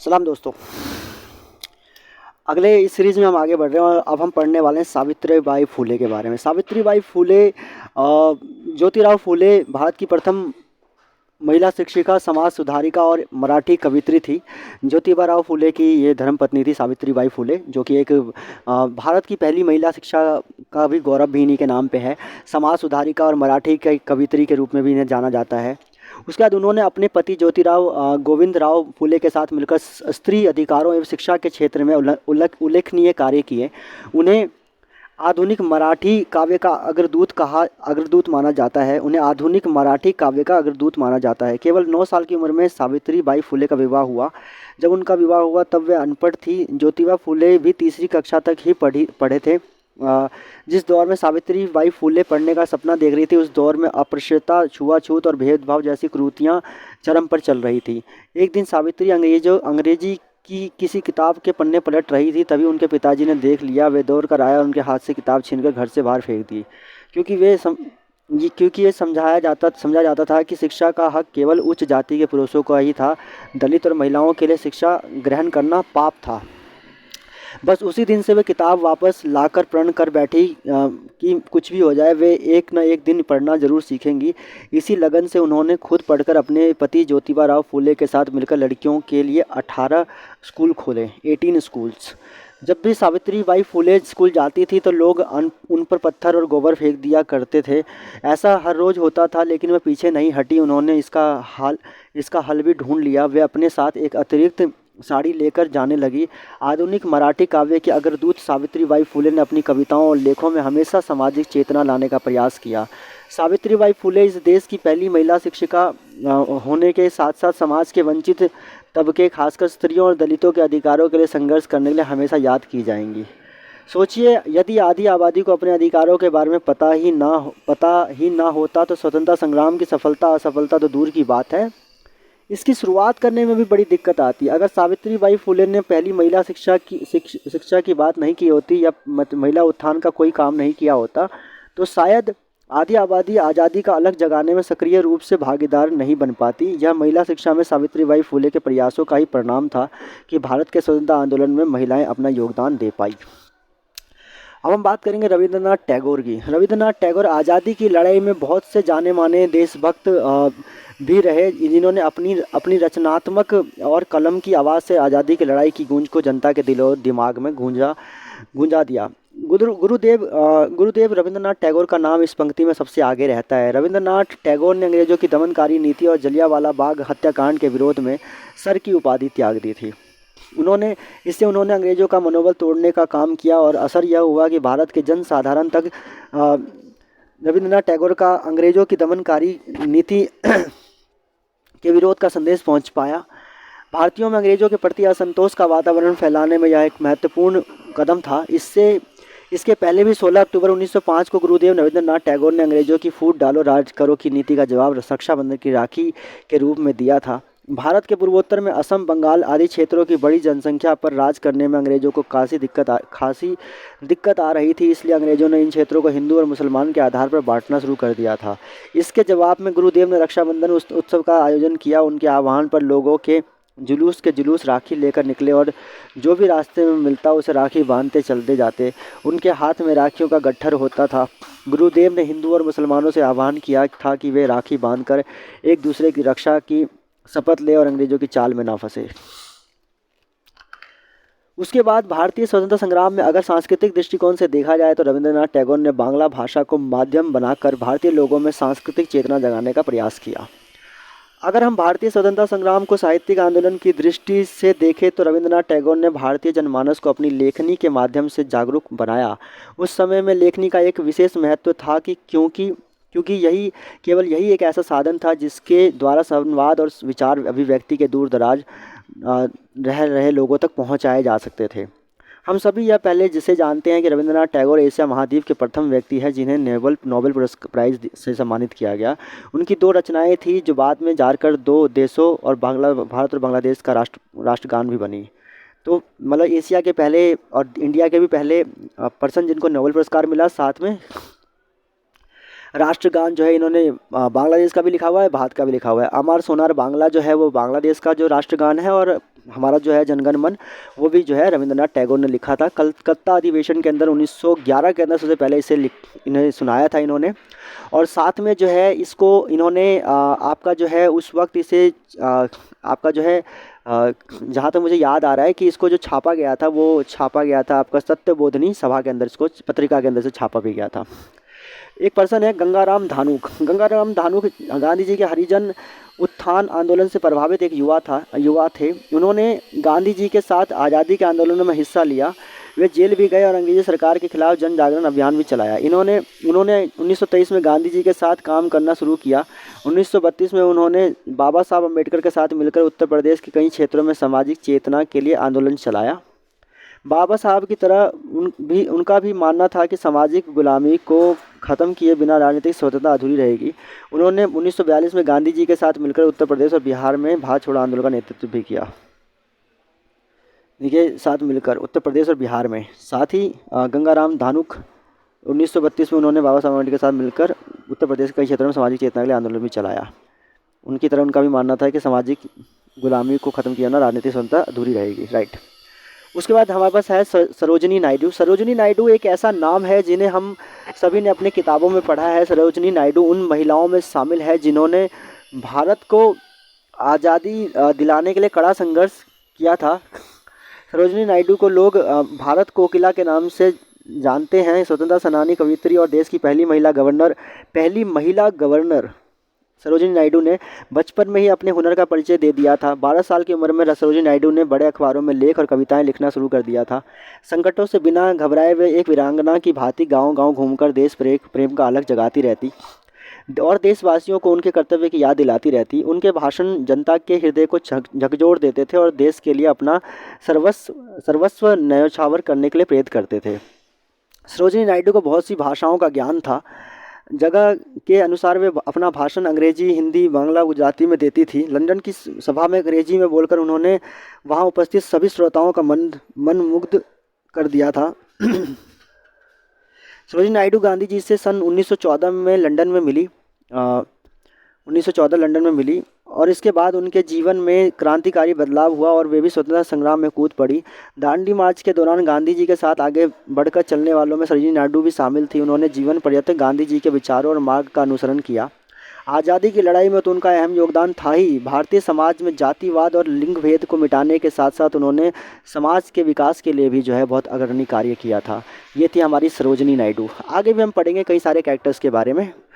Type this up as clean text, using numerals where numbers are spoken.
सलाम दोस्तों। अगले इस सीरीज़ में हम आगे बढ़ रहे हैं और अब हम पढ़ने वाले हैं सावित्रीबाई फुले के बारे में। सावित्रीबाई फुले ज्योतिराव फुले भारत की प्रथम महिला शिक्षिका, समाज सुधारिका और मराठी कवियत्री थी। ज्योतिबा फुले की ये धर्मपत्नी थी सावित्रीबाई फुले, जो कि एक भारत की पहली महिला शिक्षा का भी गौरव भी इन्हीं के नाम पे है। समाज सुधारिका और मराठी कवियत्री के रूप में भी इन्हें जाना जाता है। उसके बाद उन्होंने अपने पति ज्योतिराव गोविंद राव फुले के साथ मिलकर स्त्री अधिकारों एवं शिक्षा के क्षेत्र में उल्लेखनीय कार्य किए। उन्हें आधुनिक मराठी काव्य का अग्रदूत माना जाता है। उन्हें आधुनिक मराठी काव्य का अग्रदूत माना जाता है। केवल 9 साल की उम्र में सावित्रीबाई फुले का विवाह हुआ। जब उनका विवाह हुआ तब वे अनपढ़ थी। ज्योतिबा फुले भी तीसरी कक्षा तक ही पढ़े थे। जिस दौर में सावित्रीबाई फुले पढ़ने का सपना देख रही थी, उस दौर में अस्पृश्यता, छुआछूत और भेदभाव जैसी कुरीतियाँ चरम पर चल रही थी। एक दिन सावित्री अंग्रेजी की किसी किताब के पन्ने पलट रही थी, तभी उनके पिताजी ने देख लिया। वे दौड़ कर आया और उनके हाथ से किताब छीनकर घर से बाहर फेंक दी, क्योंकि ये समझा जाता था कि शिक्षा का हक केवल उच्च जाति के पुरुषों का ही था। दलित और महिलाओं के लिए शिक्षा ग्रहण करना पाप था। बस उसी दिन से वे किताब वापस लाकर प्रण कर बैठी कि कुछ भी हो जाए वे एक न एक दिन पढ़ना ज़रूर सीखेंगी। इसी लगन से उन्होंने खुद पढ़कर अपने पति ज्योतिबा राव फुले के साथ मिलकर लड़कियों के लिए 18 स्कूल खोले, 18 स्कूल्स। जब भी सावित्रीबाई फुले स्कूल जाती थी तो लोग उन पर पत्थर और गोबर फेंक दिया करते थे। ऐसा हर रोज़ होता था, लेकिन वह पीछे नहीं हटी। उन्होंने इसका हल भी ढूंढ लिया। वे अपने साथ एक अतिरिक्त साड़ी लेकर जाने लगी। आधुनिक मराठी काव्य के अग्रदूत सावित्रीबाई फुले ने अपनी कविताओं और लेखों में हमेशा सामाजिक चेतना लाने का प्रयास किया। सावित्रीबाई फुले इस देश की पहली महिला शिक्षिका होने के साथ साथ समाज के वंचित तबके, खासकर स्त्रियों और दलितों के अधिकारों के लिए संघर्ष करने के लिए हमेशा याद की जाएंगी। सोचिए, यदि आधी आबादी को अपने अधिकारों के बारे में पता ही ना होता तो स्वतंत्रता संग्राम की सफलता असफलता तो दूर की बात है, इसकी शुरुआत करने में भी बड़ी दिक्कत आती है। अगर सावित्रीबाई फुले ने पहली महिला शिक्षा की बात नहीं की होती या महिला उत्थान का कोई काम नहीं किया होता, तो शायद आधी आबादी आज़ादी का अलग जगाने में सक्रिय रूप से भागीदार नहीं बन पाती। यह महिला शिक्षा में सावित्रीबाई फुले के प्रयासों का ही परिणाम था कि भारत के स्वतंत्रता आंदोलन में महिलाएं अपना योगदान दे पाई। अब हम बात करेंगे रविंद्रनाथ टैगोर की। रविंद्रनाथ टैगोर आज़ादी की लड़ाई में बहुत से जाने माने देशभक्त भी रहे, जिन्होंने अपनी रचनात्मक और कलम की आवाज़ से आज़ादी की लड़ाई की गूंज को जनता के दिलो दिमाग में गूंजा दिया। गुरुदेव रविंद्रनाथ टैगोर का नाम इस पंक्ति में सबसे आगे रहता है। रविंद्रनाथ टैगोर ने अंग्रेजों की दमनकारी नीति और जलियांवाला बाग हत्याकांड के विरोध में सर की उपाधि त्याग दी थी। उन्होंने अंग्रेज़ों का मनोबल तोड़ने का काम किया और असर यह हुआ कि भारत के जन साधारण तक रविंद्रनाथ टैगोर का अंग्रेज़ों की दमनकारी नीति के विरोध का संदेश पहुंच पाया। भारतीयों में अंग्रेज़ों के प्रति असंतोष का वातावरण फैलाने में यह एक महत्वपूर्ण कदम था। इसके पहले भी 16 अक्टूबर 1905 को गुरुदेव रविंद्रनाथ टैगोर ने अंग्रेज़ों की फूट डालो राज करो की नीति का जवाब रक्षाबंधन की राखी के रूप में दिया था। भारत के पूर्वोत्तर में असम, बंगाल आदि क्षेत्रों की बड़ी जनसंख्या पर राज करने में अंग्रेज़ों को खासी दिक्कत आ रही थी। इसलिए अंग्रेज़ों ने इन क्षेत्रों को हिंदू और मुसलमान के आधार पर बांटना शुरू कर दिया था। इसके जवाब में गुरुदेव ने रक्षाबंधन उत्सव का आयोजन किया। उनके आह्वान पर लोगों के जुलूस राखी लेकर निकले और जो भी रास्ते में मिलता उसे राखी बांधते चलते जाते। उनके हाथ में राखियों का गट्ठर होता था। गुरुदेव ने हिंदू और मुसलमानों से आह्वान किया था कि वे राखी बांधकर एक दूसरे की रक्षा की शपथ ले और अंग्रेजों की चाल में ना फंसे। उसके बाद भारतीय स्वतंत्रता संग्राम में अगर सांस्कृतिक दृष्टिकोण से देखा जाए तो रविंद्रनाथ टैगोर ने बांग्ला भाषा को माध्यम बनाकर भारतीय लोगों में सांस्कृतिक चेतना जगाने का प्रयास किया। अगर हम भारतीय स्वतंत्रता संग्राम को साहित्यिक आंदोलन की दृष्टि से देखें तो रविंद्रनाथ टैगोर ने भारतीय जनमानस को अपनी लेखनी के माध्यम से जागरूक बनाया। उस समय में लेखनी का एक विशेष महत्व था कि क्योंकि केवल यही एक ऐसा साधन था जिसके द्वारा संवाद और विचार अभिव्यक्ति के दूर दराज रह रहे लोगों तक पहुंचाए जा सकते थे। हम सभी यह पहले जिसे जानते हैं कि रविंद्रनाथ टैगोर एशिया महाद्वीप के प्रथम व्यक्ति हैं जिन्हें नोबेल प्राइज़ से सम्मानित किया गया। उनकी 2 रचनाएं थी जो बाद में जाकर 2 देशों और भारत और बांग्लादेश का राष्ट्रगान भी बनी। तो मतलब एशिया के पहले और इंडिया के भी पहले पर्सन जिनको नोबेल पुरस्कार मिला। साथ में राष्ट्रगान जो है इन्होंने बांग्लादेश का भी लिखा हुआ है, भारत का भी लिखा हुआ है। अमर सोनार बांग्ला जो है वो बांग्लादेश का जो राष्ट्रगान है और हमारा जो है जनगण मन, वो भी जो है रविंद्रनाथ टैगोर ने लिखा था। कलकत्ता अधिवेशन के अंदर 1911 के अंदर सबसे पहले इन्हें सुनाया था इन्होंने। और साथ में जो है इसको इन्होंने आपका जो है उस वक्त इसे आपका जो है जहाँ तक मुझे याद आ रहा है कि इसको जो छापा गया था, वो छापा गया था आपका सत्यबोधिनी सभा के अंदर, इसको पत्रिका के अंदर से छापा भी गया था। एक पर्सन है गंगाराम धानुक। गंगाराम धानुक गांधी जी के हरिजन उत्थान आंदोलन से प्रभावित एक युवा थे। उन्होंने गांधी जी के साथ आज़ादी के आंदोलन में हिस्सा लिया। वे जेल भी गए और अंग्रेजी सरकार के खिलाफ जन जागरण अभियान भी चलाया। उन्होंने 1923 में गांधी जी के साथ काम करना शुरू किया। 1932 में उन्होंने बाबा साहब अम्बेडकर के साथ मिलकर उत्तर प्रदेश के कई क्षेत्रों में सामाजिक चेतना के लिए आंदोलन चलाया। बाबा साहब की तरह उनका भी मानना था कि सामाजिक गुलामी को ख़त्म किए बिना राजनीतिक स्वतंत्रता अधूरी रहेगी। उन्होंने 1942 में गांधी जी के साथ मिलकर उत्तर प्रदेश और बिहार में भारत छोड़ो आंदोलन का नेतृत्व भी किया। देखिए, साथ मिलकर उत्तर प्रदेश और बिहार में। साथ ही गंगाराम धानुक 1932 में उन्होंने बाबा साहब अम्बेडकर के साथ मिलकर उत्तर प्रदेश के कई क्षेत्रों में सामाजिक चेतना के लिए आंदोलन भी चलाया। उनकी तरह उनका भी मानना था कि सामाजिक गुलामी को ख़त्म किया ना राजनीतिक स्वतंत्रता अधूरी रहेगी। राइट। उसके बाद हमारे पास है सरोजिनी नायडू। सरोजिनी नायडू एक ऐसा नाम है जिन्हें हम सभी ने अपनी किताबों में पढ़ा है। सरोजिनी नायडू उन महिलाओं में शामिल है जिन्होंने भारत को आज़ादी दिलाने के लिए कड़ा संघर्ष किया था। सरोजिनी नायडू को लोग भारत कोकिला के नाम से जानते हैं। स्वतंत्रता सेनानी, कवयित्री और देश की पहली महिला गवर्नर सरोजिनी नायडू ने बचपन में ही अपने हुनर का परिचय दे दिया था। 12 साल की उम्र में सरोजिनी नायडू ने बड़े अखबारों में लेख और कविताएं लिखना शुरू कर दिया था। संकटों से बिना घबराए वे एक वीरांगना की भांति गांव-गांव घूमकर देश प्रेम का अलख जगाती रहती और देशवासियों को उनके कर्तव्य की याद दिलाती रहती। उनके भाषण जनता के हृदय को झकझोर देते थे और देश के लिए अपना सर्वस्व न्यौछावर करने के लिए प्रेरित करते थे। सरोजिनी नायडू को बहुत सी भाषाओं का ज्ञान था। जगह के अनुसार वे अपना भाषण अंग्रेजी, हिंदी, बांग्ला, गुजराती में देती थी। लंदन की सभा में अंग्रेजी में बोलकर उन्होंने वहां उपस्थित सभी श्रोताओं का मन मुग्ध कर दिया था। सरोजिनी नायडू गांधी जी से सन 1914 में लंदन में मिली 1914 लंदन में मिली और इसके बाद उनके जीवन में क्रांतिकारी बदलाव हुआ और वे भी स्वतंत्रता संग्राम में कूद पड़ी। दांडी मार्च के दौरान गांधी जी के साथ आगे बढ़कर चलने वालों में सरोजिनी नायडू भी शामिल थी। उन्होंने जीवन पर्यंत गांधी जी के विचारों और मार्ग का अनुसरण किया। आज़ादी की लड़ाई में तो उनका अहम योगदान था ही। भारतीय समाज में जातिवाद और लिंग भेद को मिटाने के साथ साथ उन्होंने समाज के विकास के लिए भी जो है बहुत अग्रणी कार्य किया था। ये थी हमारी सरोजिनी नायडू। आगे भी हम पढ़ेंगे कई सारे कैरेक्टर्स के बारे में।